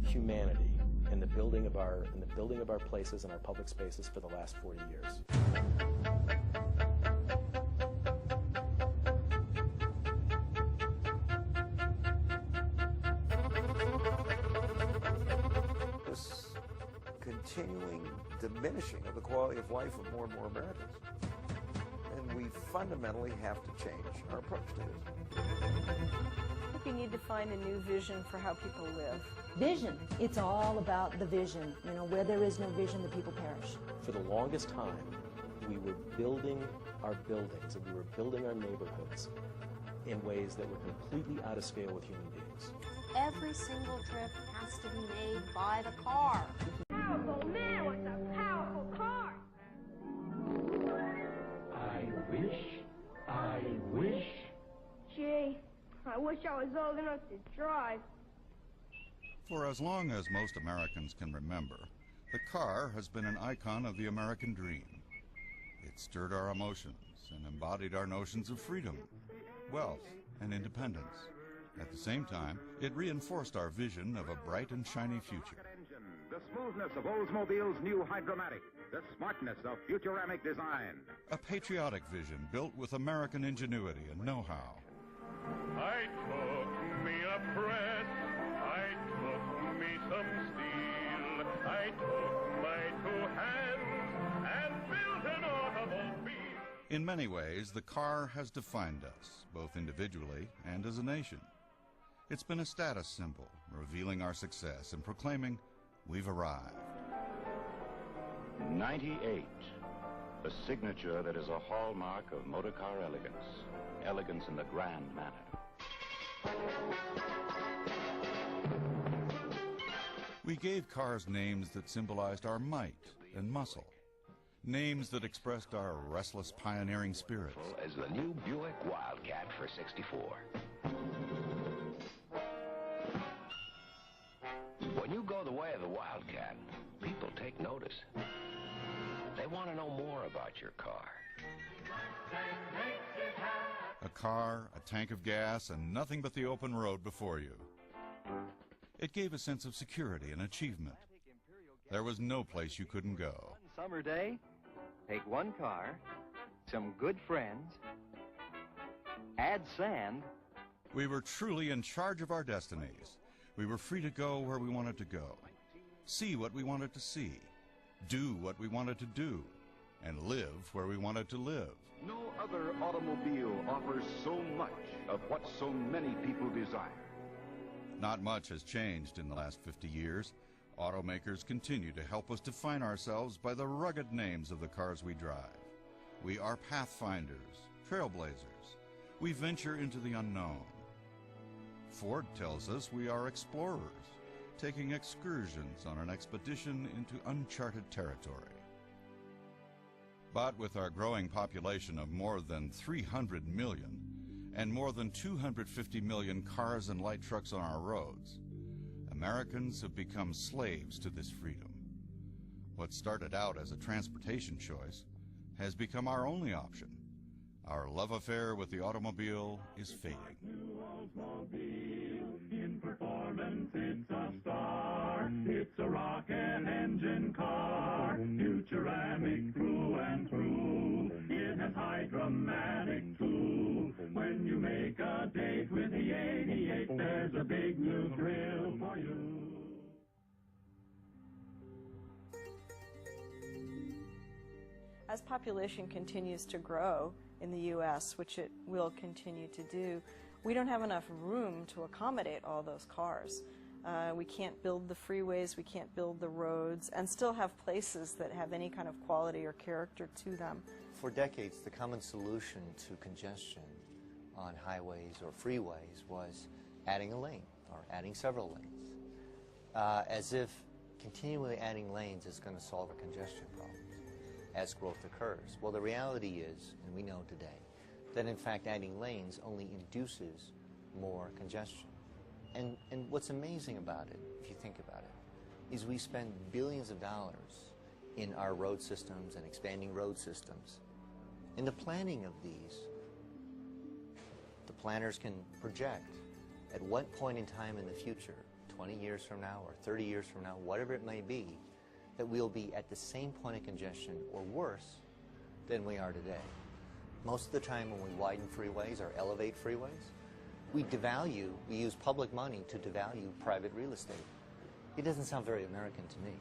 humanity in the building of our places and our public spaces for the last 40 years. This continuing diminishing of the quality of life of more and more Americans. And we fundamentally have to change our approach to it. I think we need to find a new vision for how people live. Vision. It's all about the vision. You know, where there is no vision, the people perish. For the longest time, we were building our buildings and we were building our neighborhoods in ways that were completely out of scale with human beings. Every single trip has to be made by the car. Powerful man with a powerful car. I wish. Gee, I wish I was old enough to drive. For as long as most Americans can remember, the car has been an icon of the American dream. It stirred our emotions and embodied our notions of freedom, wealth, and independence. At the same time, it reinforced our vision of a bright and shiny future. The smoothness of Oldsmobile's new Hydromatic, the smartness of Futuramic design. A patriotic vision built with American ingenuity and know-how. I took me a press, I took me some steel, I took my 2 hands and built an automobile. In many ways, the car has defined us, both individually and as a nation. It's been a status symbol, revealing our success and proclaiming we've arrived. 98, a signature that is a hallmark of motorcar elegance. Elegance in the grand manner. We gave cars names that symbolized our might and muscle. Names that expressed our restless pioneering spirits. As the new Buick Wildcat for 64. When you go the way of the Wildcat, people take notice. They want to know more about your car. A car, a tank of gas, and nothing but the open road before you. It gave a sense of security and achievement. There was no place you couldn't go. One summer day, take one car, some good friends, add sand. We were truly in charge of our destinies. We were free to go where we wanted to go, see what we wanted to see, do what we wanted to do, and live where we wanted to live. No other automobile offers so much of what so many people desire. Not much has changed in the last 50 years. Automakers continue to help us define ourselves by the rugged names of the cars we drive. We are pathfinders, trailblazers. We venture into the unknown. Ford tells us we are explorers, taking excursions on an expedition into uncharted territory. But with our growing population of more than 300 million and more than 250 million cars and light trucks on our roads, Americans have become slaves to this freedom. What started out as a transportation choice has become our only option. Our love affair with the automobile is fading. In performance, it's a star. It's a rocket engine car. Futuramic through and through. It has Hydromatic too. When you make a date with the 88, there's a big new thrill for you. As population continues to grow in the U.S., which it will continue to do, we don't have enough room to accommodate all those cars. We can't build the freeways, we can't build the roads, and still have places that have any kind of quality or character to them. For decades, the common solution to congestion on highways or freeways was adding a lane or adding several lanes, as if continually adding lanes is going to solve a congestion problem as growth occurs. Well, the reality is, and we know today, that in fact adding lanes only induces more congestion. And what's amazing about it, if you think about it, is we spend billions of dollars in our road systems and expanding road systems. In the planning of these, the planners can project at what point in time in the future, 20 years from now or 30 years from now, whatever it may be, that we'll be at the same point of congestion or worse than we are today. Most of the time when we widen freeways or elevate freeways, we use public money to devalue private real estate. It doesn't sound very American to me.